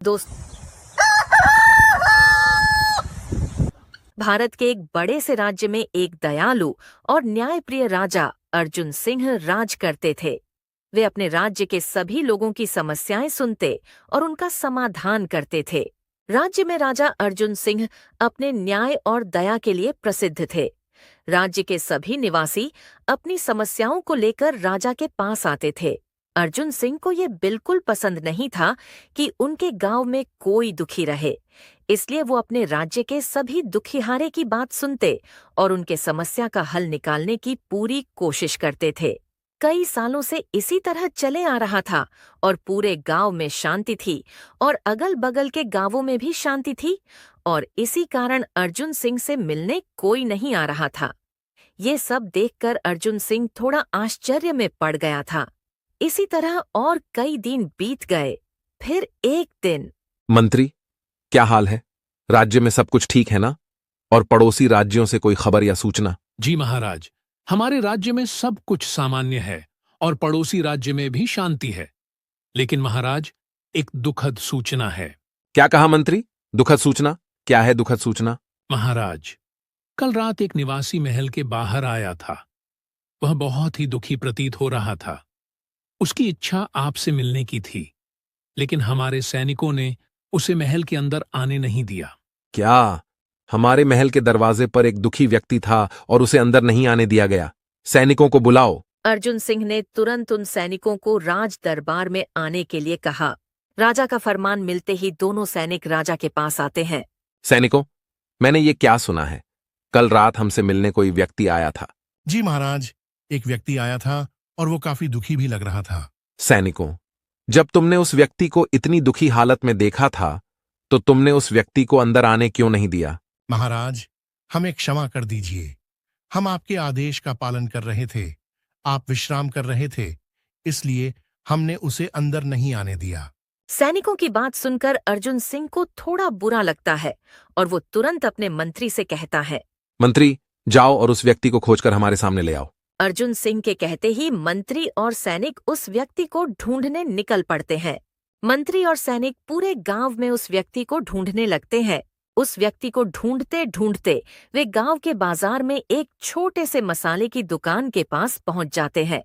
दोस्त भारत के एक बड़े से राज्य में एक दयालु और न्यायप्रिय राजा अर्जुन सिंह राज करते थे। वे अपने राज्य के सभी लोगों की समस्याएं सुनते और उनका समाधान करते थे। राज्य में राजा अर्जुन सिंह अपने न्याय और दया के लिए प्रसिद्ध थे। राज्य के सभी निवासी अपनी समस्याओं को लेकर राजा के पास आते थे। अर्जुन सिंह को ये बिल्कुल पसंद नहीं था कि उनके गांव में कोई दुखी रहे, इसलिए वो अपने राज्य के सभी दुखिहारे की बात सुनते और उनके समस्या का हल निकालने की पूरी कोशिश करते थे। कई सालों से इसी तरह चले आ रहा था और पूरे गांव में शांति थी और अगल बगल के गांवों में भी शांति थी, और इसी कारण अर्जुन सिंह से मिलने कोई नहीं आ रहा था। ये सब देखकर अर्जुन सिंह थोड़ा आश्चर्य में पड़ गया था। इसी तरह और कई दिन बीत गए। फिर एक दिन, मंत्री, क्या हाल है? राज्य में सब कुछ ठीक है ना? और पड़ोसी राज्यों से कोई खबर या सूचना? जी महाराज, हमारे राज्य में सब कुछ सामान्य है और पड़ोसी राज्य में भी शांति है। लेकिन महाराज, एक दुखद सूचना है। क्या कहा मंत्री? दुखद सूचना? क्या है दुखद सूचना? महाराज, कल रात एक निवासी महल के बाहर आया था। वह बहुत ही दुखी प्रतीत हो रहा था। उसकी इच्छा आपसे मिलने की थी, लेकिन हमारे सैनिकों ने उसे महल के अंदर आने नहीं दिया। क्या हमारे महल के दरवाजे पर एक दुखी व्यक्ति था और उसे अंदर नहीं आने दिया गया? सैनिकों को बुलाओ। अर्जुन सिंह ने तुरंत उन सैनिकों को राज दरबार में आने के लिए कहा। राजा का फरमान मिलते ही दोनों सैनिक राजा के पास आते हैं। सैनिकों, मैंने ये क्या सुना है? कल रात हमसे मिलने कोई व्यक्ति आया था। जी महाराज, एक व्यक्ति आया था और वो काफी दुखी भी लग रहा था। सैनिकों, जब तुमने उस व्यक्ति को इतनी दुखी हालत में देखा था तो तुमने उस व्यक्ति को अंदर आने क्यों नहीं दिया? महाराज, हमें क्षमा कर दीजिए। हम आपके आदेश का पालन कर रहे थे। आप विश्राम कर रहे थे, इसलिए हमने उसे अंदर नहीं आने दिया। सैनिकों की बात सुनकर अर्जुन सिंह को थोड़ा बुरा लगता है और वो तुरंत अपने मंत्री से कहता है, मंत्री, जाओ और उस व्यक्ति को खोजकर हमारे सामने ले आओ। अर्जुन सिंह के कहते ही मंत्री और सैनिक उस व्यक्ति को ढूंढने निकल पड़ते हैं। मंत्री और सैनिक पूरे गांव में उस व्यक्ति को ढूंढने लगते हैं। उस व्यक्ति को ढूंढते ढूंढते वे गांव के बाजार में एक छोटे से मसाले की दुकान के पास पहुंच जाते हैं।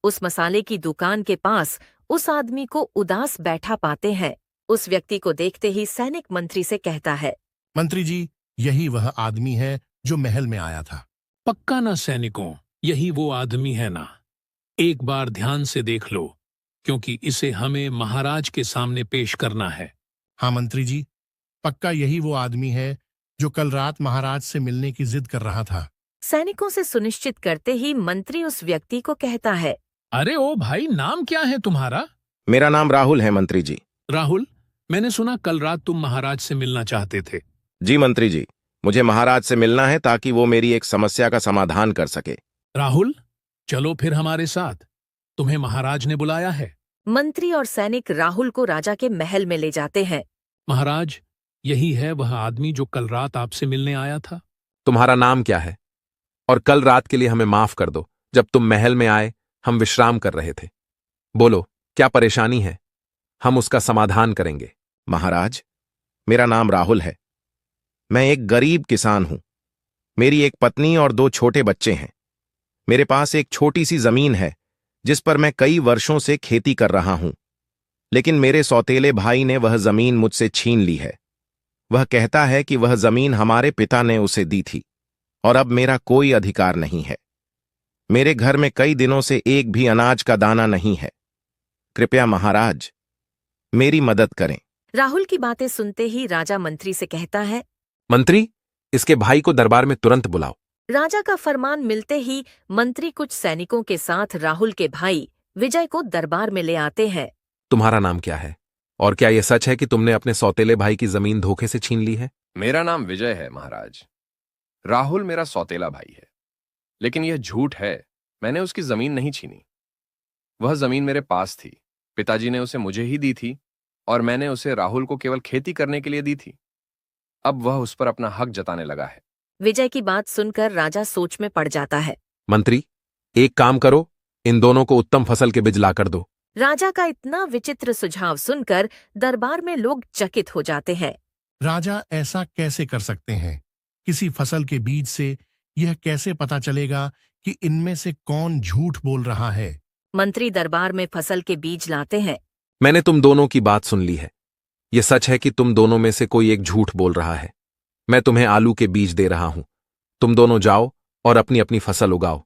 उस मसाले की दुकान के पास उस आदमी को उदास बैठा पाते हैं। उस व्यक्ति को देखते ही सैनिक मंत्री से कहता है, मंत्री जी, यही वह आदमी है जो महल में आया था। पक्का ना सैनिकों, यही वो आदमी है ना? एक बार ध्यान से देख लो, क्योंकि इसे हमें महाराज के सामने पेश करना है। हाँ मंत्री जी, पक्का यही वो आदमी है जो कल रात महाराज से मिलने की जिद कर रहा था। सैनिकों से सुनिश्चित करते ही मंत्री उस व्यक्ति को कहता है, अरे ओ भाई, नाम क्या है तुम्हारा? मेरा नाम राहुल है मंत्री जी। राहुल, मैंने सुना कल रात तुम महाराज से मिलना चाहते थे। जी मंत्री जी, मुझे महाराज से मिलना है ताकि वो मेरी एक समस्या का समाधान कर सके। राहुल, चलो फिर हमारे साथ, तुम्हें महाराज ने बुलाया है। मंत्री और सैनिक राहुल को राजा के महल में ले जाते हैं। महाराज, यही है वह आदमी जो कल रात आपसे मिलने आया था। तुम्हारा नाम क्या है? और कल रात के लिए हमें माफ कर दो। जब तुम महल में आए, हम विश्राम कर रहे थे। बोलो, क्या परेशानी है? हम उसका समाधान करेंगे। महाराज, मेरा नाम राहुल है। मैं एक गरीब किसान हूं। मेरी एक पत्नी और 2 छोटे बच्चे हैं। मेरे पास एक छोटी सी जमीन है जिस पर मैं कई वर्षों से खेती कर रहा हूं, लेकिन मेरे सौतेले भाई ने वह जमीन मुझसे छीन ली है। वह कहता है कि वह जमीन हमारे पिता ने उसे दी थी और अब मेरा कोई अधिकार नहीं है। मेरे घर में कई दिनों से एक भी अनाज का दाना नहीं है। कृपया महाराज, मेरी मदद करें। राहुल की बातें सुनते ही राजा मंत्री से कहता है, मंत्री, इसके भाई को दरबार में तुरंत बुलाओ। राजा का फरमान मिलते ही मंत्री कुछ सैनिकों के साथ राहुल के भाई विजय को दरबार में ले आते हैं। तुम्हारा नाम क्या है? और क्या यह सच है कि तुमने अपने सौतेले भाई की जमीन धोखे से छीन ली है? मेरा नाम विजय है महाराज। राहुल मेरा सौतेला भाई है, लेकिन यह झूठ है। मैंने उसकी जमीन नहीं छीनी। वह जमीन मेरे पास थी। पिताजी ने उसे मुझे ही दी थी और मैंने उसे राहुल को केवल खेती करने के लिए दी थी। अब वह उस पर अपना हक जताने लगा है। विजय की बात सुनकर राजा सोच में पड़ जाता है। मंत्री, एक काम करो, इन दोनों को उत्तम फसल के बीज लाकर दो। राजा का इतना विचित्र सुझाव सुनकर दरबार में लोग चकित हो जाते हैं। राजा ऐसा कैसे कर सकते हैं? किसी फसल के बीज से यह कैसे पता चलेगा कि इनमें से कौन झूठ बोल रहा है? मंत्री दरबार में फसल के बीज लाते हैं। मैंने तुम दोनों की बात सुन ली है। यह सच है कि तुम दोनों में से कोई एक झूठ बोल रहा है। मैं तुम्हें आलू के बीज दे रहा हूं। तुम दोनों जाओ और अपनी अपनी फसल उगाओ।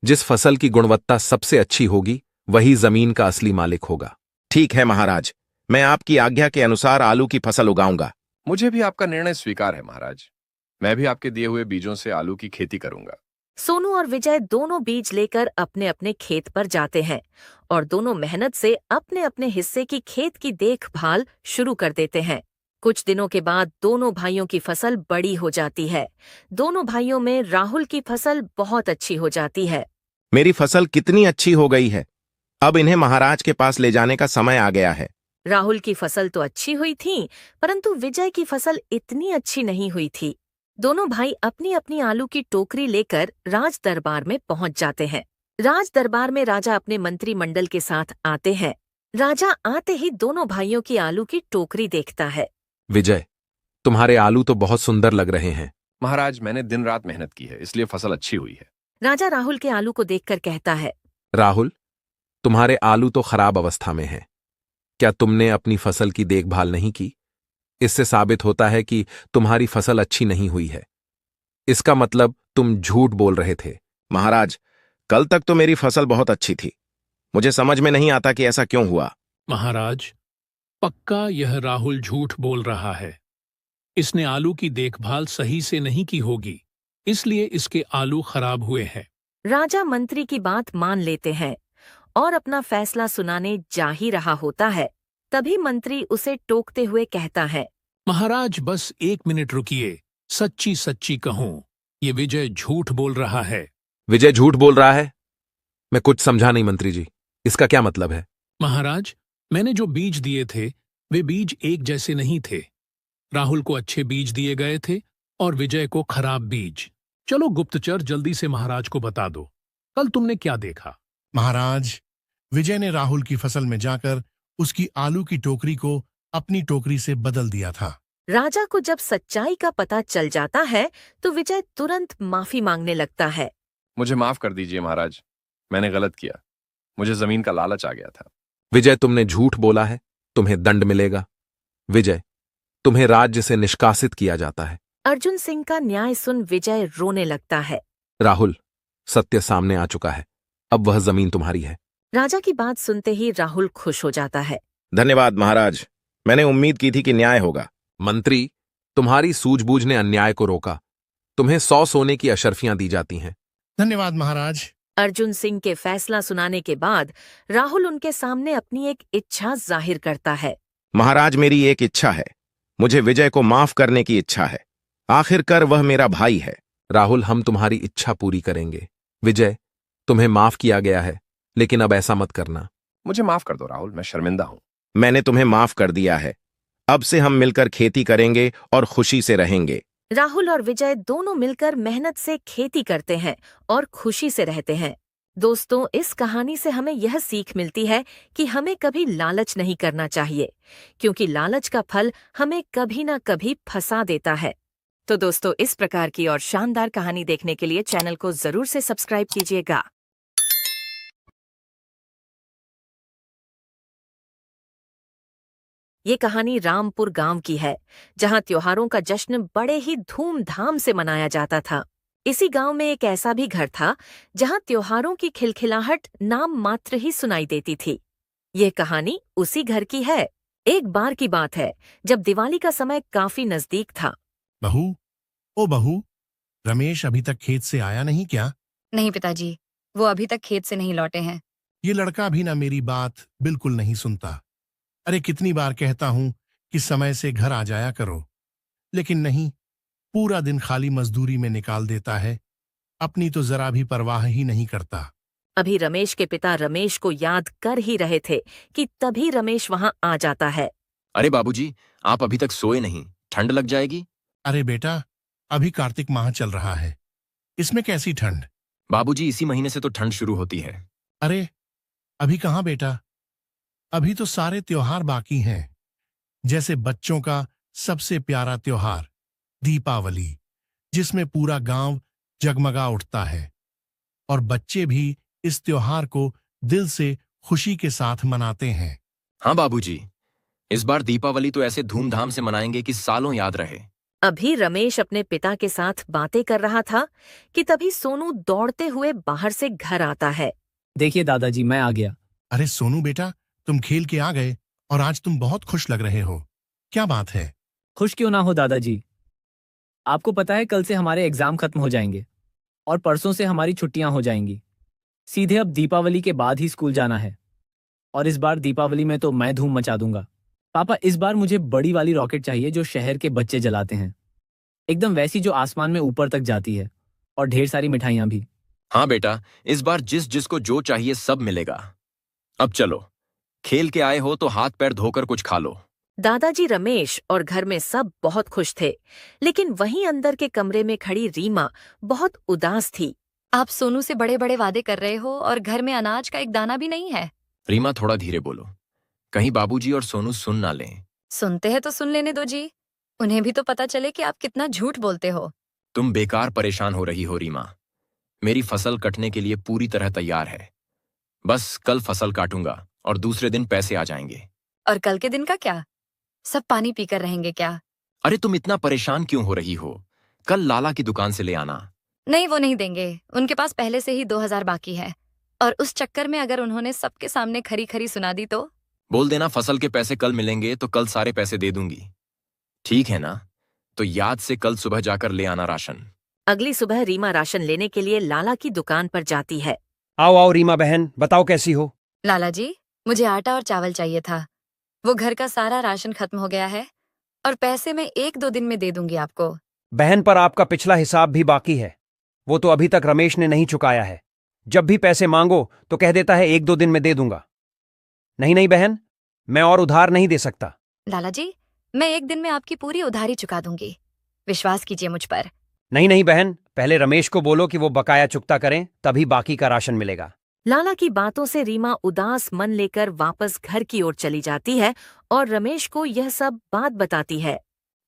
जिस फसल की गुणवत्ता सबसे अच्छी होगी वही जमीन का असली मालिक होगा। ठीक है महाराज, मैं आपकी आज्ञा के अनुसार आलू की फसल उगाऊंगा। मुझे भी आपका निर्णय स्वीकार है महाराज। मैं भी आपके दिए हुए बीजों से आलू की खेती करूंगा। सोनू और विजय दोनों बीज लेकर अपने अपने खेत पर जाते हैं और दोनों मेहनत से अपने अपने हिस्से की खेत की देखभाल शुरू कर देते हैं। कुछ दिनों के बाद दोनों भाइयों की फसल बड़ी हो जाती है। दोनों भाइयों में राहुल की फसल बहुत अच्छी हो जाती है। मेरी फसल कितनी अच्छी हो गई है। अब इन्हें महाराज के पास ले जाने का समय आ गया है। राहुल की फसल तो अच्छी हुई थी, परंतु विजय की फसल इतनी अच्छी नहीं हुई थी। दोनों भाई अपनी अपनी आलू की टोकरी लेकर राज दरबार में पहुंच जाते हैं। राज दरबार में राजा अपने मंत्रिमंडल के साथ आते हैं। राजा आते ही दोनों भाइयों की आलू की टोकरी देखता है। विजय, तुम्हारे आलू तो बहुत सुंदर लग रहे हैं। महाराज, मैंने दिन रात मेहनत की है, इसलिए फसल अच्छी हुई है। राजा राहुल के आलू को देखकर कहता है। राहुल, तुम्हारे आलू तो खराब अवस्था में हैं। क्या तुमने अपनी फसल की देखभाल नहीं की? इससे साबित होता है कि तुम्हारी फसल अच्छी नहीं हुई है। इसका मतलब तुम झूठ बोल रहे थे। महाराज, कल तक तो मेरी फसल बहुत अच्छी थी। मुझे समझ में नहीं आता कि ऐसा क्यों हुआ। महाराज, पक्का यह राहुल झूठ बोल रहा है। इसने आलू की देखभाल सही से नहीं की होगी, इसलिए इसके आलू खराब हुए हैं। राजा मंत्री की बात मान लेते हैं और अपना फैसला सुनाने जा ही रहा होता है। तभी मंत्री उसे टोकते हुए कहता है। महाराज, बस 1 मिनट रुकिए। सच्ची सच्ची कहूं, ये विजय झूठ बोल रहा है। विजय झूठ बोल रहा है? मैं कुछ समझा नहीं मंत्री जी, इसका क्या मतलब है? महाराज, मैंने जो बीज दिए थे वे बीज एक जैसे नहीं थे। राहुल को अच्छे बीज दिए गए थे और विजय को खराब बीज। चलो गुप्तचर, जल्दी से महाराज को बता दो, कल तुमने क्या देखा? महाराज, विजय ने राहुल की फसल में जाकर उसकी आलू की टोकरी को अपनी टोकरी से बदल दिया था। राजा को जब सच्चाई का पता चल जाता है तो विजय तुरंत माफी मांगने लगता है। मुझे माफ कर दीजिए महाराज, मैंने गलत किया। मुझे जमीन का लालच आ गया था। विजय, तुमने झूठ बोला है, तुम्हें दंड मिलेगा। विजय, तुम्हें राज्य से निष्कासित किया जाता है। अर्जुन सिंह का न्याय सुन विजय रोने लगता है। राहुल, सत्य सामने आ चुका है, अब वह जमीन तुम्हारी है। राजा की बात सुनते ही राहुल खुश हो जाता है। धन्यवाद महाराज, मैंने उम्मीद की थी कि न्याय होगा। मंत्री, तुम्हारी सूझबूझ ने अन्याय को रोका। तुम्हें 100 सोने की अशर्फियां दी जाती हैं। धन्यवाद महाराज। अर्जुन सिंह के फैसला सुनाने के बाद राहुल उनके सामने अपनी एक इच्छा जाहिर करता है। महाराज, मेरी एक इच्छा है। मुझे विजय को माफ करने की इच्छा है। आखिरकार वह मेरा भाई है। राहुल, हम तुम्हारी इच्छा पूरी करेंगे। विजय, तुम्हें माफ किया गया है, लेकिन अब ऐसा मत करना। मुझे माफ कर दो राहुल, मैं शर्मिंदा हूं। मैंने तुम्हें माफ कर दिया है। अब से हम मिलकर खेती करेंगे और खुशी से रहेंगे। राहुल और विजय दोनों मिलकर मेहनत से खेती करते हैं और खुशी से रहते हैं। दोस्तों, इस कहानी से हमें यह सीख मिलती है कि हमें कभी लालच नहीं करना चाहिए, क्योंकि लालच का फल हमें कभी न कभी फंसा देता है। तो दोस्तों, इस प्रकार की और शानदार कहानी देखने के लिए चैनल को जरूर से सब्सक्राइब कीजिएगा। ये कहानी रामपुर गांव की है, जहां त्योहारों का जश्न बड़े ही धूमधाम से मनाया जाता था। इसी गांव में एक ऐसा भी घर था जहां त्योहारों की खिलखिलाहट नाम मात्र ही सुनाई देती थी। ये कहानी उसी घर की है। एक बार की बात है, जब दिवाली का समय काफी नजदीक था। बहू, ओ बहू, रमेश अभी तक खेत से आया नहीं क्या? नहीं पिताजी, वो अभी तक खेत से नहीं लौटे हैं। ये लड़का भी ना मेरी बात बिल्कुल नहीं सुनता। अरे कितनी बार कहता हूं कि समय से घर आ जाया करो, लेकिन नहीं, पूरा दिन खाली मजदूरी में निकाल देता है। अपनी तो जरा भी परवाह ही नहीं करता। अभी रमेश के पिता रमेश को याद कर ही रहे थे कि तभी रमेश वहां आ जाता है। अरे बाबूजी, आप अभी तक सोए नहीं, ठंड लग जाएगी। अरे बेटा, अभी कार्तिक माह चल रहा है, इसमें कैसी ठंड? बाबूजी, इसी महीने से तो ठंड शुरू होती है। अरे अभी कहाँ बेटा, अभी तो सारे त्योहार बाकी हैं, जैसे बच्चों का सबसे प्यारा त्योहार दीपावली, जिसमें पूरा गांव जगमगा उठता है और बच्चे भी इस त्योहार को दिल से खुशी के साथ मनाते हैं। हाँ बाबूजी, इस बार दीपावली तो ऐसे धूमधाम से मनाएंगे कि सालों याद रहे। अभी रमेश अपने पिता के साथ बातें कर रहा था कि तभी सोनू दौड़ते हुए बाहर से घर आता है। देखिए दादाजी, मैं आ गया। अरे सोनू बेटा, तुम खेल के आ गए और आज तुम बहुत खुश लग रहे हो। क्या बात है? खुश क्यों ना हो दादाजी, आपको पता है कल से हमारे एग्जाम खत्म हो जाएंगे और परसों से हमारी छुट्टियां हो जाएंगी। सीधे अब दीपावली के बाद ही स्कूल जाना है और इस बार दीपावली में तो मैं धूम मचा दूंगा। पापा, इस बार मुझे बड़ी वाली रॉकेट चाहिए जो शहर के बच्चे जलाते हैं, एकदम वैसी जो आसमान में ऊपर तक जाती है, और ढेर सारी मिठाइयां भी। हाँ बेटा, इस बार जिसको जो चाहिए सब मिलेगा। अब चलो, खेल के आए हो तो हाथ पैर धोकर कुछ खा लो। दादाजी रमेश और घर में सब बहुत खुश थे, लेकिन वहीं अंदर के कमरे में खड़ी रीमा बहुत उदास थी। आप सोनू से बड़े बड़े वादे कर रहे हो और घर में अनाज का एक दाना भी नहीं है। रीमा, थोड़ा धीरे बोलो, कहीं बाबूजी और सोनू सुन ना लें। सुनते हैं तो सुन लेने दो जी, उन्हें भी तो पता चले कि आप कितना झूठ बोलते हो। तुम बेकार परेशान हो रही हो रीमा। मेरी फसल कटने के लिए पूरी तरह तैयार है। बस कल फसल काटूंगा और दूसरे दिन पैसे आ जाएंगे। और कल के दिन का क्या? सब पानी पीकर रहेंगे क्या? अरे तुम इतना परेशान क्यों हो रही हो? कल लाला की दुकान से ले आना। नहीं, वो नहीं देंगे। उनके पास पहले से ही 2000 बाकी है, और उस चक्कर में अगर उन्होंने सबके सामने खरी खरी सुना दी तो? बोल देना फसल के पैसे कल मिलेंगे तो कल सारे पैसे दे दूंगी। ठीक है ना? तो याद से कल सुबह जाकर ले आना राशन। अगली सुबह रीमा राशन लेने के लिए लाला की दुकान पर जाती है। आओ आओ रीमा बहन, बताओ कैसी हो? लाला जी, मुझे आटा और चावल चाहिए था। वो घर का सारा राशन खत्म हो गया है और पैसे मैं 1-2 दिन में दे दूंगी आपको। बहन, पर आपका पिछला हिसाब भी बाकी है, वो तो अभी तक रमेश ने नहीं चुकाया है। जब भी पैसे मांगो तो कह देता है 1-2 दिन में दे दूंगा। नहीं नहीं बहन, मैं और उधार नहीं दे सकता। लाला जी, मैं 1 दिन में आपकी पूरी उधारी चुका दूंगी, विश्वास कीजिए मुझ पर। नहीं नहीं बहन, पहले रमेश को बोलो कि वो बकाया चुकता करें, तभी बाकी का राशन मिलेगा। लाला की बातों से रीमा उदास मन लेकर वापस घर की ओर चली जाती है और रमेश को यह सब बात बताती है।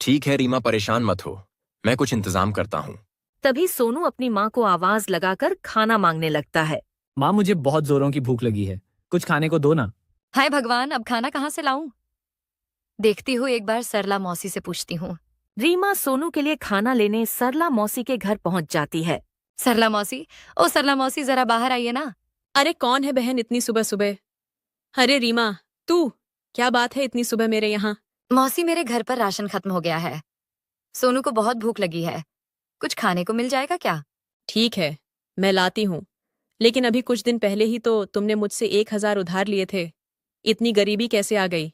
ठीक है रीमा, परेशान मत हो, मैं कुछ इंतजाम करता हूँ। तभी सोनू अपनी माँ को आवाज लगाकर खाना मांगने लगता है। माँ, मुझे बहुत जोरों की भूख लगी है, कुछ खाने को दो ना। हाय भगवान, अब खाना कहाँ से लाऊं? देखती हूँ, एक बार सरला मौसी से पूछती हूँ। रीमा सोनू के लिए खाना लेने सरला मौसी के घर पहुंच जाती है। सरला मौसी, ओ सरला मौसी, जरा बाहर आइए ना। अरे कौन है बहन इतनी सुबह सुबह? अरे रीमा, तू, क्या बात है इतनी सुबह मेरे यहाँ? मौसी, मेरे घर पर राशन खत्म हो गया है। सोनू को बहुत भूख लगी है, कुछ खाने को मिल जाएगा क्या? ठीक है, मैं लाती हूँ, लेकिन अभी कुछ दिन पहले ही तो तुमने मुझसे 1000 उधार लिए थे। इतनी गरीबी कैसे आ गई?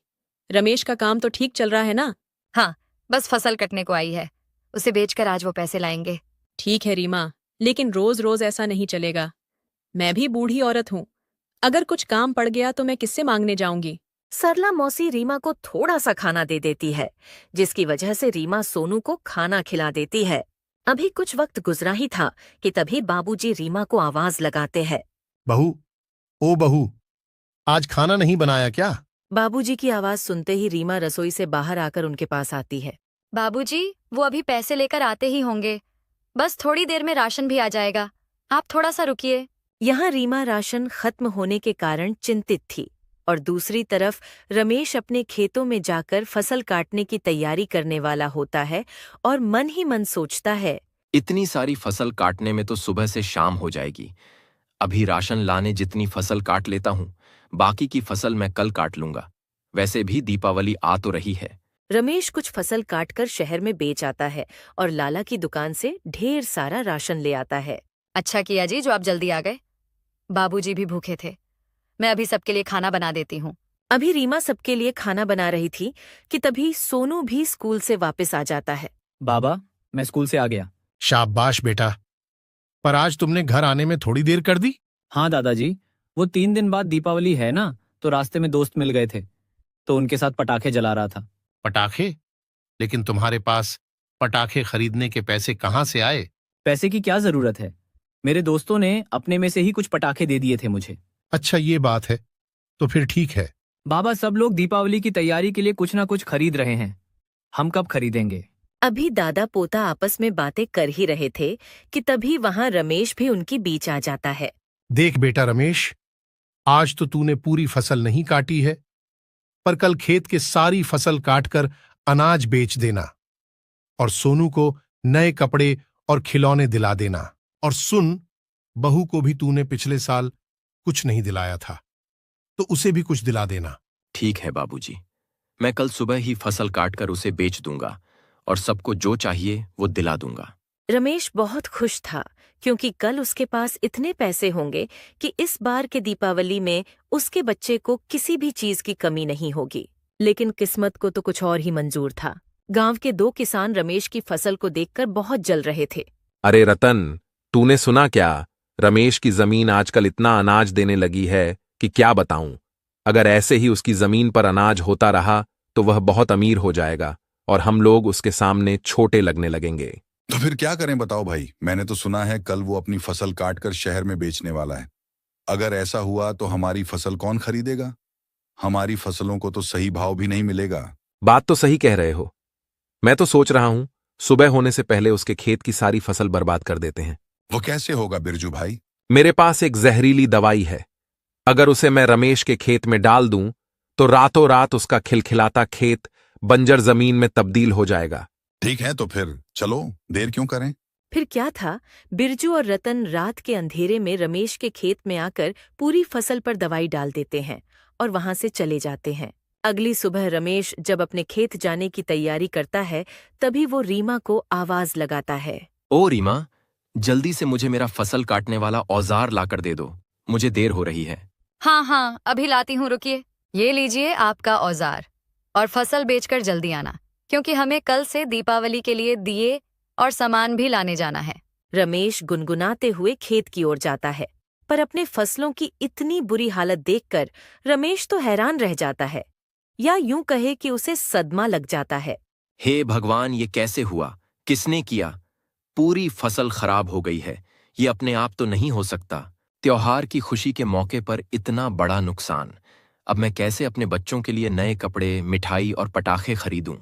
रमेश का काम तो ठीक चल रहा है ना? हाँ, बस फसल कटने को आई है, उसे बेचकर आज वो पैसे लाएंगे। ठीक है रीमा, लेकिन रोज रोज ऐसा नहीं चलेगा। मैं भी बूढ़ी औरत हूँ, अगर कुछ काम पड़ गया तो मैं किससे मांगने जाऊंगी? सरला मौसी रीमा को थोड़ा सा खाना दे देती है, जिसकी वजह से रीमा सोनू को खाना खिला देती है। अभी कुछ वक्त गुजरा ही था कि तभी बाबूजी रीमा को आवाज लगाते हैं। बहू, ओ बहू, आज खाना नहीं बनाया क्या? बाबूजी की आवाज सुनते ही रीमा रसोई से बाहर आकर उनके पास आती है। बाबूजी, वो अभी पैसे लेकर आते ही होंगे, बस थोड़ी देर में राशन भी आ जाएगा, आप थोड़ा सा रुकिए। यहाँ रीमा राशन खत्म होने के कारण चिंतित थी और दूसरी तरफ रमेश अपने खेतों में जाकर फसल काटने की तैयारी करने वाला होता है और मन ही मन सोचता है, इतनी सारी फसल काटने में तो सुबह से शाम हो जाएगी। अभी राशन लाने जितनी फसल काट लेता हूँ, बाकी की फसल मैं कल काट लूंगा। वैसे भी दीपावली आ तो रही है। रमेश कुछ फसल काटकर शहर में बेच आता है और लाला की दुकान से ढेर सारा राशन ले आता है। अच्छा किया जी जो आप जल्दी आ गए, बाबूजी भी भूखे थे। मैं अभी सबके लिए खाना बना देती हूँ। अभी रीमा सबके लिए खाना बना रही थी कि तभी सोनू भी स्कूल से वापस आ जाता है। बाबा, मैं स्कूल से आ गया। शाबाश बेटा, पर आज तुमने घर आने में थोड़ी देर कर दी। हाँ दादाजी, वो 3 दिन बाद दीपावली है ना, तो रास्ते में दोस्त मिल गए थे, तो उनके साथ पटाखे जला रहा था। पटाखे? लेकिन तुम्हारे पास पटाखे खरीदने के पैसे कहाँ से आए? पैसे की क्या जरूरत है, मेरे दोस्तों ने अपने में से ही कुछ पटाखे दे दिए थे मुझे। अच्छा ये बात है, तो फिर ठीक है, बाबा, सब लोग दीपावली की तैयारी के लिए कुछ ना कुछ खरीद रहे हैं। हम कब खरीदेंगे? अभी दादा पोता आपस में बातें कर ही रहे थे कि तभी वहां रमेश भी उनके बीच आ जाता है। देख बेटा रमेश, आज तो तूने पूरी फसल नहीं काटी है, पर कल खेत के सारी फसल काटकर अनाज बेच देना और सोनू को नए कपड़े और खिलौने दिला देना। और सुन, बहू को भी तूने पिछले साल कुछ नहीं दिलाया था, तो उसे भी कुछ दिला देना। ठीक है बाबूजी, मैं कल सुबह ही फसल काटकर उसे बेच दूंगा और सबको जो चाहिए वो दिला दूंगा। रमेश बहुत खुश था क्योंकि कल उसके पास इतने पैसे होंगे कि इस बार के दीपावली में उसके बच्चे को किसी भी चीज की कमी नहीं होगी। लेकिन किस्मत को तो कुछ और ही मंजूर था। गांव के 2 किसान रमेश की फसल को देखकर बहुत जल रहे थे। अरे रतन, तूने सुना क्या? रमेश की जमीन आजकल इतना अनाज देने लगी है कि क्या बताऊं। अगर ऐसे ही उसकी जमीन पर अनाज होता रहा तो वह बहुत अमीर हो जाएगा और हम लोग उसके सामने छोटे लगने लगेंगे। तो फिर क्या करें बताओ भाई। मैंने तो सुना है कल वो अपनी फसल काटकर शहर में बेचने वाला है। अगर ऐसा हुआ तो हमारी फसल कौन खरीदेगा? हमारी फसलों को तो सही भाव भी नहीं मिलेगा। बात तो सही कह रहे हो। मैं तो सोच रहा हूं सुबह होने से पहले उसके खेत की सारी फसल बर्बाद कर देते हैं। वो कैसे होगा बिरजू भाई? मेरे पास एक जहरीली दवाई है। अगर उसे मैं रमेश के खेत में डाल दूं तो रातों रात उसका खिलखिलाता खेत बंजर जमीन में तब्दील हो जाएगा। ठीक है तो फिर चलो, देर क्यों करें। फिर क्या था, बिरजू और रतन रात के अंधेरे में रमेश के खेत में आकर पूरी फसल पर दवाई डाल देते हैं और वहां से चले जाते हैं। अगली सुबह रमेश जब अपने खेत जाने की तैयारी करता है तभी वो रीमा को आवाज लगाता है। ओ रीमा, जल्दी से मुझे मेरा फसल काटने वाला औजार लाकर दे दो, मुझे देर हो रही है। हाँ, अभी लाती हूँ, रुकिए। ये लीजिए आपका औजार, और फसल बेचकर जल्दी आना, क्योंकि हमें कल से दीपावली के लिए दिए और सामान भी लाने जाना है। रमेश गुनगुनाते हुए खेत की ओर जाता है, पर अपने फसलों की इतनी बुरी हालत देखकर रमेश तो हैरान रह जाता है, या यूं कहे कि उसे सदमा लग जाता है। हे भगवान, ये कैसे हुआ? किसने किया? पूरी फसल खराब हो गई है। ये अपने आप तो नहीं हो सकता। त्योहार की खुशी के मौके पर इतना बड़ा नुकसान। अब मैं कैसे अपने बच्चों के लिए नए कपड़े, मिठाई और पटाखे खरीदूं?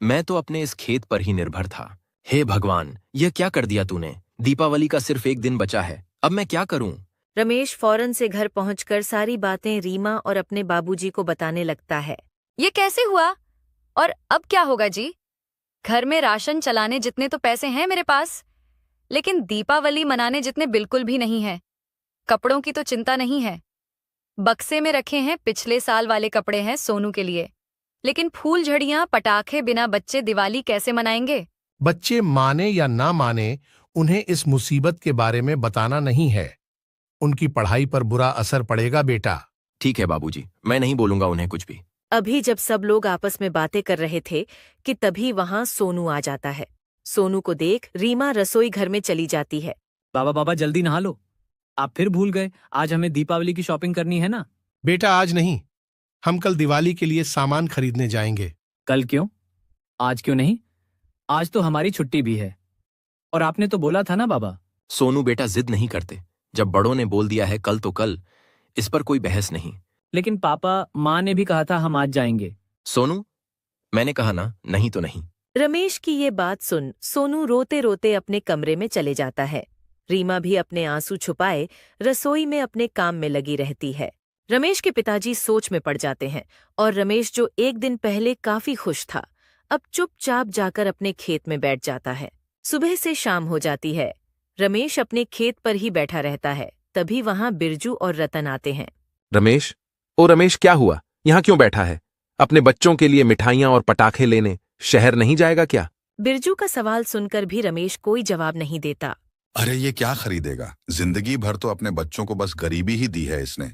मैं तो अपने इस खेत पर ही निर्भर था। हे भगवान, यह क्या कर दिया तूने? दीपावली का सिर्फ एक दिन बचा है, अब मैं क्या करूं? रमेश फौरन से घर पहुंचकर सारी बातें रीमा और अपने बाबूजी को बताने लगता है। ये कैसे हुआ और अब क्या होगा जी? घर में राशन चलाने जितने तो पैसे हैं मेरे पास, लेकिन दीपावली मनाने जितने बिल्कुल भी नहीं है। कपड़ों की तो चिंता नहीं है, बक्से में रखे हैं पिछले साल वाले कपड़े हैं सोनू के लिए, लेकिन फूल झड़ियां, पटाखे बिना बच्चे दिवाली कैसे मनाएंगे? बच्चे माने या ना माने, उन्हें इस मुसीबत के बारे में बताना नहीं है। उनकी पढ़ाई पर बुरा असर पड़ेगा बेटा। ठीक है बाबूजी, मैं नहीं बोलूंगा उन्हें कुछ भी। अभी जब सब लोग आपस में बातें कर रहे थे कि तभी वहां सोनू आ जाता है। सोनू को देख रीमा रसोई घर में चली जाती है। बाबा जल्दी नहा लो। आप फिर भूल गए, आज हमें दीपावली की शॉपिंग करनी है ना? बेटा आज नहीं, हम कल दिवाली के लिए सामान खरीदने जाएंगे। कल क्यों? आज क्यों नहीं? आज तो हमारी छुट्टी भी है। और आपने तो बोला था ना बाबा। सोनू बेटा, जिद नहीं करते। जब बड़ों ने बोल दिया है कल तो कल, इस पर कोई बहस नहीं। लेकिन पापा, माँ ने भी कहा था हम आज जाएंगे। सोनू, मैंने कहा ना, नहीं तो नहीं। रमेश की ये बात सुन सोनू रोते रोते अपने कमरे में चले जाता है। रीमा भी अपने आंसू छुपाए रसोई में अपने काम में लगी रहती है। रमेश के पिताजी सोच में पड़ जाते हैं और रमेश जो एक दिन पहले काफी खुश था, अब चुपचाप जाकर अपने खेत में बैठ जाता है। सुबह से शाम हो जाती है। रमेश अपने खेत पर ही बैठा रहता है। तभी वहां बिरजू और रतन आते हैं। रमेश, ओ रमेश, क्या हुआ? यहां क्यों बैठा है? अपने बच्चों के लिए मिठाइयां और पटाखे लेने शहर नहीं जाएगा क्या? बिरजू का सवाल सुनकर भी रमेश कोई जवाब नहीं देता। अरे ये क्या खरीदेगा? जिंदगी भर तो अपने बच्चों को बस गरीबी ही दी है इसने।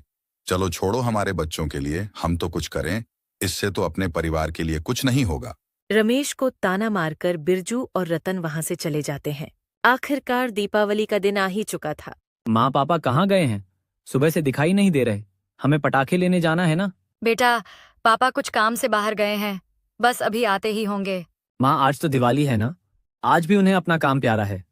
चलो छोड़ो हमारे बच्चों के लिए, हम तो कुछ करें। इससे तो अपने परिवार के लिए कुछ नहीं होगा। रमेश को ताना मारकर बिरजू और रतन वहां से चले जाते हैं। आखिरकार दीपावली का दिन आ ही चुका था। माँ पापा कहाँ गए हैं? सुबह से दिखाई नहीं दे रहे। हमें पटाखे लेने जाना है ना? बेटा, पापा कुछ काम से बाहर गए हैं, बस अभी आते ही होंगे। माँ, आज तो दिवाली है ना? आज भी उन्हें अपना काम प्यारा है।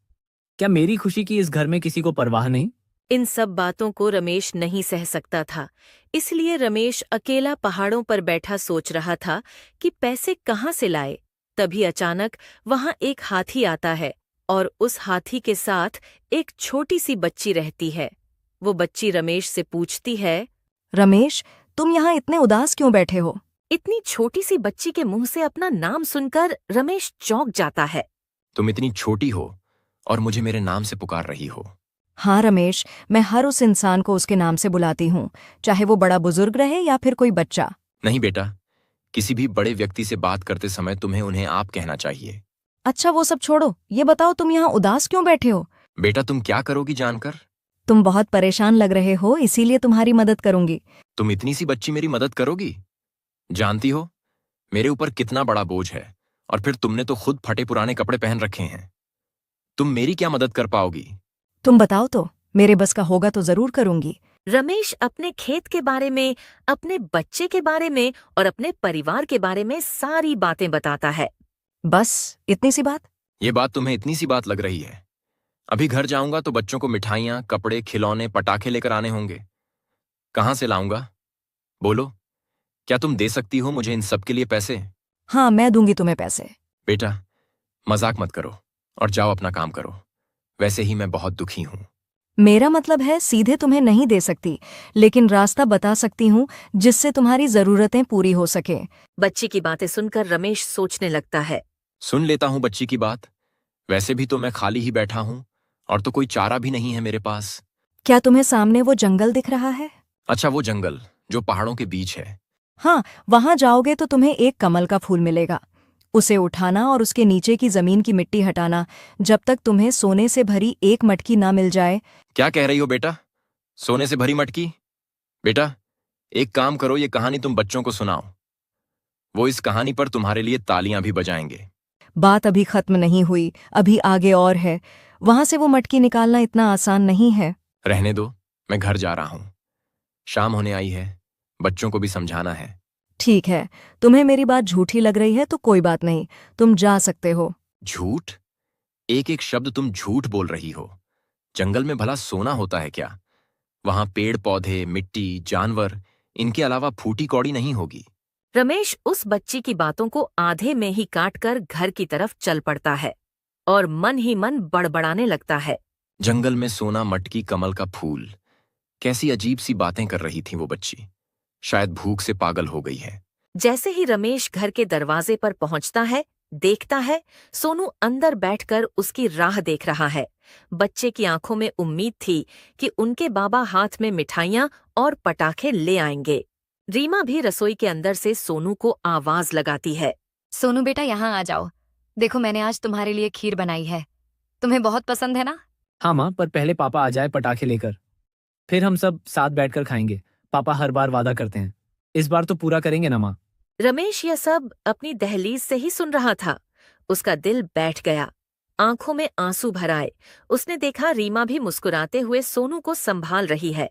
क्या मेरी खुशी की इस घर में किसी को परवाह नहीं? इन सब बातों को रमेश नहीं सह सकता था, इसलिए रमेश अकेला पहाड़ों पर बैठा सोच रहा था कि पैसे कहाँ से लाए। तभी अचानक वहां एक हाथी आता है और उस हाथी के साथ एक छोटी सी बच्ची रहती है। वो बच्ची रमेश से पूछती है, रमेश, तुम यहाँ इतने उदास क्यों बैठे हो? इतनी छोटी सी बच्ची के मुंह से अपना नाम सुनकर रमेश चौंक जाता है। तुम इतनी छोटी हो और मुझे मेरे नाम से पुकार रही हो। हाँ रमेश, मैं हर उस इंसान को उसके नाम से बुलाती हूँ, चाहे वो बड़ा बुजुर्ग रहे या फिर कोई बच्चा। नहीं बेटा, किसी भी बड़े व्यक्ति से बात करते समय तुम्हें उन्हें आप कहना चाहिए। अच्छा वो सब छोड़ो, ये बताओ तुम यहाँ उदास क्यों बैठे हो? बेटा, तुम क्या करोगी जानकर? तुम बहुत परेशान लग रहे हो, इसीलिए तुम्हारी मदद करूंगी। तुम इतनी सी बच्ची मेरी मदद करोगी? जानती हो मेरे ऊपर कितना बड़ा बोझ है, और फिर तुमने तो खुद फटे पुराने कपड़े पहन रखे हैं। तुम मेरी क्या मदद कर पाओगी? तुम बताओ तो, मेरे बस का होगा तो जरूर करूंगी। रमेश अपने खेत के बारे में, अपने बच्चे के बारे में और अपने परिवार के बारे में सारी बातें बताता है। बस इतनी सी बात? ये बात तुम्हें इतनी सी बात लग रही है? अभी घर जाऊंगा तो बच्चों को मिठाइयां, कपड़े, खिलौने, पटाखे लेकर आने होंगे। कहाँ से लाऊंगा? बोलो, क्या तुम दे सकती हो मुझे इन सब के लिए पैसे? हाँ, मैं दूंगी तुम्हें पैसे। बेटा, मजाक मत करो और जाओ अपना काम करो। वैसे ही मैं बहुत दुखी हूं। मेरा मतलब है सीधे तुम्हें नहीं दे सकती, लेकिन रास्ता बता सकती हूँ जिससे तुम्हारी जरूरतें पूरी हो सके। बच्ची की बातें सुनकर रमेश सोचने लगता है। सुन लेता हूं बच्ची की बात। वैसे भी तो मैं खाली ही बैठा हूं और तो कोई चारा भी नहीं है मेरे पास। क्या तुम्हें सामने वो जंगल दिख रहा है? अच्छा, वो जंगल जो पहाड़ों के बीच है। हाँ, वहां जाओगे तो तुम्हें एक कमल का फूल मिलेगा। उसे उठाना और उसके नीचे की जमीन की मिट्टी हटाना, जब तक तुम्हें सोने से भरी एक मटकी ना मिल जाए। क्या कह रही हो बेटा? सोने से भरी मटकी? बेटा, एक काम करो, ये कहानी तुम बच्चों को सुनाओ। वो इस कहानी पर तुम्हारे लिए तालियां भी बजाएंगे। बात अभी खत्म नहीं हुई, अभी आगे और है। वहां से वो मटकी निकालना इतना आसान नहीं है। रहने दो, मैं घर जा रहा हूं। शाम होने आई है, बच्चों को भी समझाना है। ठीक है, तुम्हें मेरी बात झूठी लग रही है तो कोई बात नहीं, तुम जा सकते हो। झूठ? एक एक शब्द तुम झूठ बोल रही हो। जंगल में भला सोना होता है क्या? वहां पेड़ पौधे, मिट्टी, जानवर, इनके अलावा फूटी कौड़ी नहीं होगी। रमेश उस बच्ची की बातों को आधे में ही काटकर घर की तरफ चल पड़ता है और मन ही मन बड़बड़ाने लगता है। जंगल में सोना, मटकी, कमल का फूल, कैसी अजीब सी बातें कर रही थी वो बच्ची। शायद भूख से पागल हो गई है। जैसे ही रमेश घर के दरवाजे पर पहुंचता है, देखता है सोनू अंदर बैठकर उसकी राह देख रहा है। बच्चे की आंखों में उम्मीद थी कि उनके बाबा हाथ में मिठाइयां और पटाखे ले आएंगे। रीमा भी रसोई के अंदर से सोनू को आवाज लगाती है। सोनू बेटा, यहाँ आ जाओ। देखो, मैंने आज तुम्हारे लिए खीर बनाई है। तुम्हें बहुत पसंद है ना? हाँ माँ, पर पहले पापा आ जाए पटाखे लेकर, फिर हम सब साथ बैठकर खाएंगे। पापा हर बार वादा करते हैं, इस बार तो पूरा करेंगे ना माँ? रमेश यह सब अपनी दहलीज से ही सुन रहा था। उसका दिल बैठ गया, आंखों में आंसू भर आए। उसने देखा रीमा भी मुस्कुराते हुए सोनू को संभाल रही है,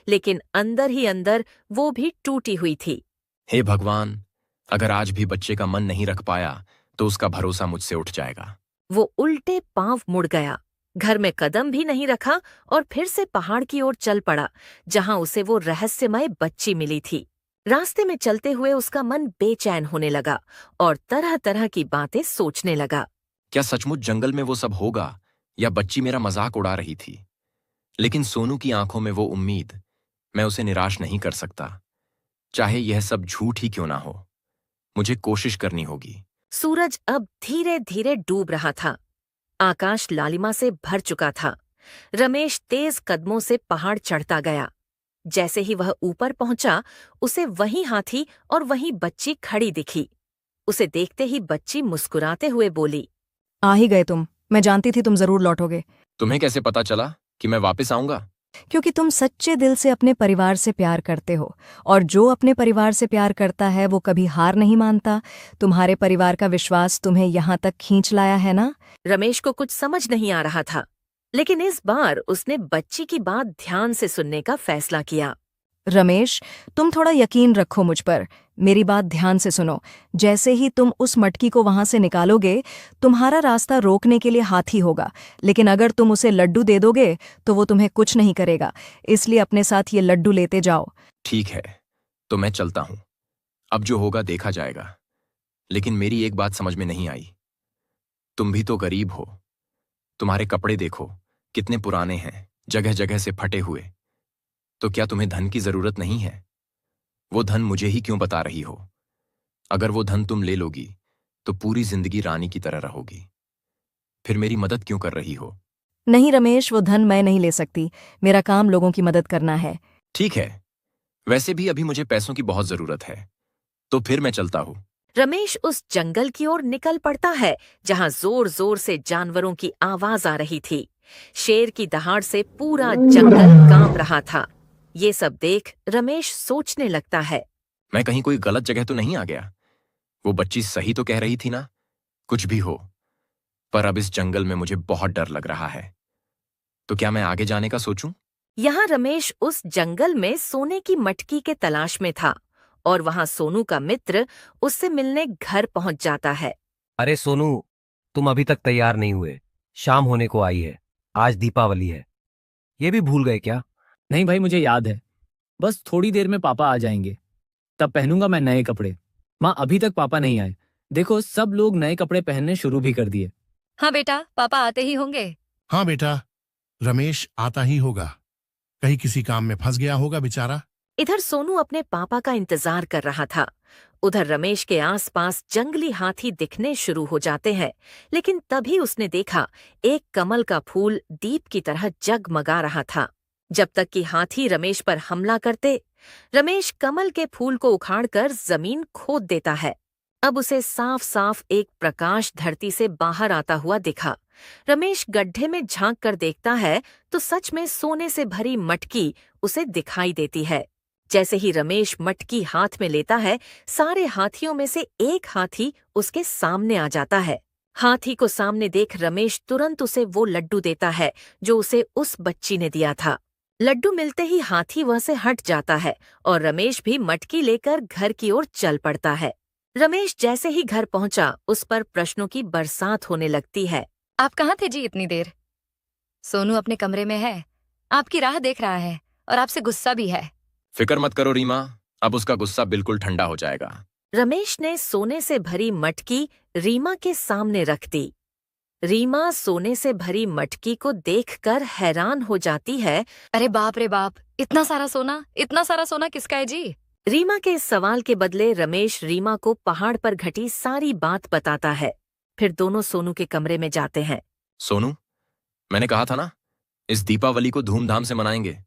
लेकिन अंदर ही अंदर वो भी टूटी हुई थी। हे भगवान, अगर आज भी बच्चे का मन नहीं रख पाया तो उसका भरोसा मुझसे उठ जाएगा। वो उल्टे पांव मुड़ गया, घर में कदम भी नहीं रखा और फिर से पहाड़ की ओर चल पड़ा, जहां उसे वो रहस्यमय बच्ची मिली थी। रास्ते में चलते हुए उसका मन बेचैन होने लगा और तरह तरह की बातें सोचने लगा। क्या सचमुच जंगल में वो सब होगा, या बच्ची मेरा मजाक उड़ा रही थी? लेकिन सोनू की आंखों में वो उम्मीद, मैं उसे निराश नहीं कर सकता। चाहे यह सब झूठ ही क्यों ना हो, मुझे कोशिश करनी होगी। सूरज अब धीरे धीरे डूब रहा था, आकाश लालिमा से भर चुका था। रमेश तेज कदमों से पहाड़ चढ़ता गया। जैसे ही वह ऊपर पहुंचा, उसे वही हाथी और वही बच्ची खड़ी दिखी। उसे देखते ही बच्ची मुस्कुराते हुए बोली, आ ही गए तुम, मैं जानती थी तुम जरूर लौटोगे। तुम्हें कैसे पता चला कि मैं वापस आऊंगा? क्योंकि तुम सच्चे दिल से अपने परिवार से प्यार करते हो, और जो अपने परिवार से प्यार करता है वो कभी हार नहीं मानता। तुम्हारे परिवार का विश्वास तुम्हें यहाँ तक खींच लाया है ना। रमेश को कुछ समझ नहीं आ रहा था, लेकिन इस बार उसने बच्ची की बात ध्यान से सुनने का फैसला किया। रमेश, तुम थोड़ा यकीन रखो मुझ पर। मेरी बात ध्यान से सुनो। जैसे ही तुम उस मटकी को वहां से निकालोगे, तुम्हारा रास्ता रोकने के लिए हाथी होगा, लेकिन अगर तुम उसे लड्डू दे दोगे तो वो तुम्हें कुछ नहीं करेगा। इसलिए अपने साथ ये लड्डू लेते जाओ। ठीक है, तो मैं चलता हूं। अब जो होगा देखा जाएगा। लेकिन मेरी एक बात समझ में नहीं आई। तुम भी तो गरीब हो। तुम्हारे कपड़े देखो, कितने पुराने हैं, जगह जगह से फटे हुए। तो क्या तुम्हें धन की जरूरत नहीं है? वो धन मुझे ही क्यों बता रही हो? अगर वो धन तुम ले लोगी तो पूरी जिंदगी रानी की तरह रहोगी। फिर मेरी मदद क्यों कर रही हो? नहीं रमेश, वो धन मैं नहीं ले सकती। मेरा काम लोगों की मदद करना है। ठीक है, वैसे भी अभी मुझे पैसों की बहुत जरूरत है, तो फिर मैं चलता हूं। रमेश उस जंगल की ओर निकल पड़ता है जहां जोर जोर से जानवरों की आवाज आ रही थी। शेर की दहाड़ से पूरा जंगल कांप रहा था। ये सब देख रमेश सोचने लगता है, मैं कहीं कोई गलत जगह तो नहीं आ गया? वो बच्ची सही तो कह रही थी ना? कुछ भी हो, पर अब इस जंगल में मुझे बहुत डर लग रहा है। तो क्या मैं आगे जाने का सोचूं? यहाँ रमेश उस जंगल में सोने की मटकी के तलाश में था और वहाँ सोनू का मित्र उससे मिलने घर पहुंच जाता है। अरे सोनू, तुम अभी तक तैयार नहीं हुए। शाम होने को आई है, आज दीपावली है। ये भी भूल गए क्या? नहीं भाई, मुझे याद है। बस थोड़ी देर में पापा आ जाएंगे, तब पहनूंगा मैं नए कपड़े। माँ, अभी तक पापा नहीं आए। देखो, सब लोग नए कपड़े पहनने शुरू भी कर दिए। हाँ बेटा, पापा आते ही होंगे। हाँ बेटा, रमेश आता ही होगा। कहीं किसी काम में फंस गया होगा बेचारा। इधर सोनू अपने पापा का इंतजार कर रहा था। उधर रमेश के आसपास जंगली हाथी दिखने शुरू हो जाते हैं, लेकिन तभी उसने देखा एक कमल का फूल दीप की तरह जगमगा रहा था। जब तक कि हाथी रमेश पर हमला करते, रमेश कमल के फूल को उखाड़कर जमीन खोद देता है। अब उसे साफ साफ एक प्रकाश धरती से बाहर आता हुआ दिखा। रमेश गड्ढे में झांक कर देखता है तो सच में सोने से भरी मटकी उसे दिखाई देती है। जैसे ही रमेश मटकी हाथ में लेता है, सारे हाथियों में से एक हाथी उसके सामने आ जाता है। हाथी को सामने देख रमेश तुरंत उसे वो लड्डू देता है जो उसे उस बच्ची ने दिया था। लड्डू मिलते ही हाथी वह से हट जाता है और रमेश भी मटकी लेकर घर की ओर चल पड़ता है। रमेश जैसे ही घर पहुंचा, उस पर प्रश्नों की बरसात होने लगती है। आप कहाँ थे जी इतनी देर? सोनू अपने कमरे में है, आपकी राह देख रहा है और आपसे गुस्सा भी है। फिक्र मत करो रीमा, अब उसका गुस्सा बिल्कुल ठंडा हो जाएगा। रमेश ने सोने से भरी मटकी रीमा के सामने रख दी। रीमा सोने से भरी मटकी को देखकर हैरान हो जाती है। अरे बाप रे बाप, इतना सारा सोना किसका है जी? रीमा के इस सवाल के बदले रमेश रीमा को पहाड़ पर घटी सारी बात बताता है। फिर दोनों सोनू के कमरे में जाते हैं। सोनू, मैंने कहा था ना, इस दीपावली को धूमधाम से मनाएंगे।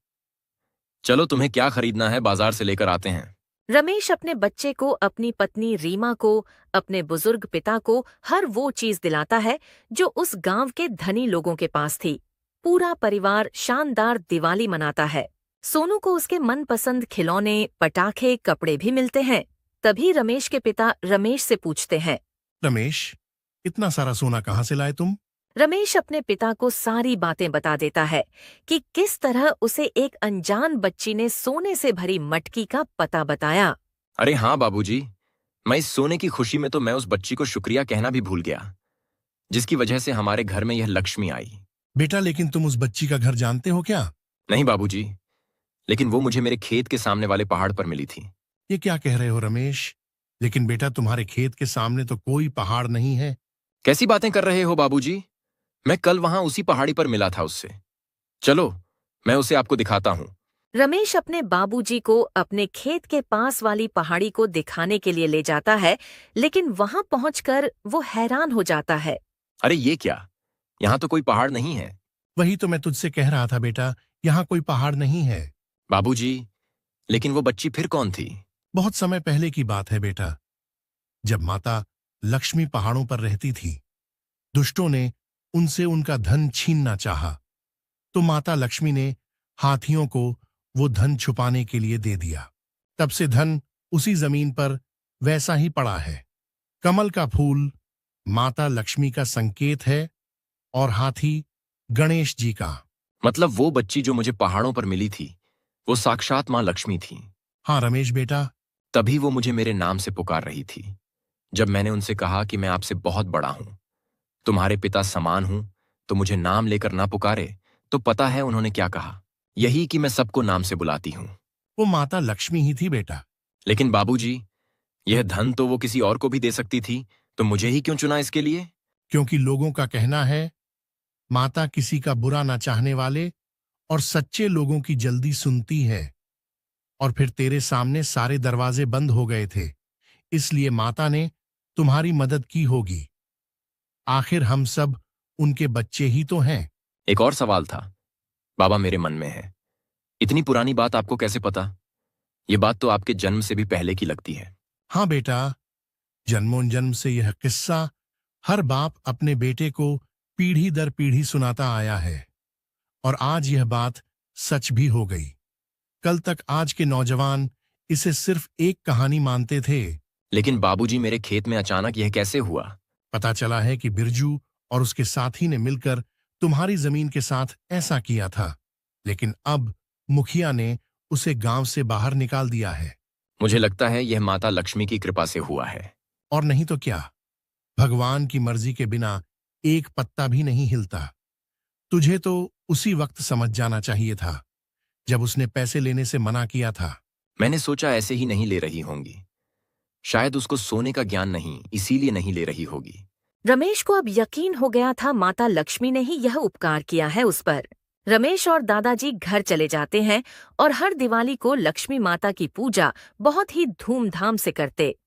चलो, तुम्हें क्या खरीदना है बाजार से लेकर आते हैं। रमेश अपने बच्चे को, अपनी पत्नी रीमा को, अपने बुजुर्ग पिता को हर वो चीज दिलाता है जो उस गांव के धनी लोगों के पास थी। पूरा परिवार शानदार दिवाली मनाता है। सोनू को उसके मनपसंद खिलौने, पटाखे, कपड़े भी मिलते हैं। तभी रमेश के पिता रमेश से पूछते हैं, रमेश, इतना सारा सोना कहाँ से लाए तुम? रमेश अपने पिता को सारी बातें बता देता है कि किस तरह उसे एक अनजान बच्ची ने सोने से भरी मटकी का पता बताया। अरे हाँ बाबूजी, मैं इस सोने की खुशी में तो मैं उस बच्ची को शुक्रिया कहना भी भूल गया, जिसकी वजह से हमारे घर में यह लक्ष्मी आई। बेटा, लेकिन तुम उस बच्ची का घर जानते हो क्या? नहीं बाबूजी, लेकिन वो मुझे मेरे खेत के सामने वाले पहाड़ पर मिली थी। ये क्या कह रहे हो रमेश? लेकिन बेटा, तुम्हारे खेत के सामने तो कोई पहाड़ नहीं है। कैसी बातें कर रहे हो बाबूजी? मैं कल वहां उसी पहाड़ी पर मिला था उससे। चलो, मैं उसे आपको दिखाता हूं। रमेश अपने बाबूजी को अपने खेत के पास वाली पहाड़ी को दिखाने के लिए ले जाता है, लेकिन वहां पहुंचकर वो हैरान हो जाता है। अरे ये क्या, यहाँ तो कोई पहाड़ नहीं है। वही तो मैं तुझसे कह रहा था बेटा, यहाँ कोई पहाड़ नहीं है। बाबूजी, लेकिन वो बच्ची फिर कौन थी? बहुत समय पहले की बात है बेटा, जब माता लक्ष्मी पहाड़ों पर रहती थी। दुष्टों ने उनसे उनका धन छीनना चाहा, तो माता लक्ष्मी ने हाथियों को वो धन छुपाने के लिए दे दिया। तब से धन उसी जमीन पर वैसा ही पड़ा है। कमल का फूल माता लक्ष्मी का संकेत है और हाथी गणेश जी का। मतलब वो बच्ची जो मुझे पहाड़ों पर मिली थी, वो साक्षात मां लक्ष्मी थी। हाँ रमेश बेटा। तभी वो मुझे मेरे नाम से पुकार रही थी। जब मैंने उनसे कहा कि मैं आपसे बहुत बड़ा हूं, तुम्हारे पिता समान हूं, तो मुझे नाम लेकर ना पुकारे, तो पता है उन्होंने क्या कहा? यही कि मैं सबको नाम से बुलाती हूं। वो माता लक्ष्मी ही थी बेटा। लेकिन बाबूजी, यह धन तो वो किसी और को भी दे सकती थी, तो मुझे ही क्यों चुना इसके लिए? क्योंकि लोगों का कहना है माता किसी का बुरा ना चाहने वाले और सच्चे लोगों की जल्दी सुनती है। और फिर तेरे सामने सारे दरवाजे बंद हो गए थे, इसलिए माता ने तुम्हारी मदद की होगी। आखिर हम सब उनके बच्चे ही तो हैं। एक और सवाल था, बाबा मेरे मन में है। इतनी पुरानी बात आपको कैसे पता? ये बात तो आपके जन्म से भी पहले की लगती है। हाँ बेटा, जन्मों-जन्म से यह किस्सा हर बाप अपने बेटे को पीढ़ी दर पीढ़ी सुनाता आया है, और आज यह बात सच भी हो गई। कल तक आज के नौजवान इसे सिर्फ एक कहानी मानते थे। लेकिन बाबूजी, मेरे खेत में अचानक यह कैसे हुआ? पता चला है कि बिरजू और उसके साथी ने मिलकर तुम्हारी जमीन के साथ ऐसा किया था, लेकिन अब मुखिया ने उसे गांव से बाहर निकाल दिया है। मुझे लगता है यह माता लक्ष्मी की कृपा से हुआ है। और नहीं तो क्या, भगवान की मर्जी के बिना एक पत्ता भी नहीं हिलता। तुझे तो उसी वक्त समझ जाना चाहिए था, जब उसने पैसे लेने से मना किया था। मैंने सोचा ऐसे ही नहीं ले रही होंगी। शायद उसको सोने का ज्ञान नहीं, इसीलिए नहीं ले रही होगी। रमेश को अब यकीन हो गया था माता लक्ष्मी ने ही यह उपकार किया है उस पर। रमेश और दादाजी घर चले जाते हैं और हर दिवाली को लक्ष्मी माता की पूजा बहुत ही धूमधाम से करते।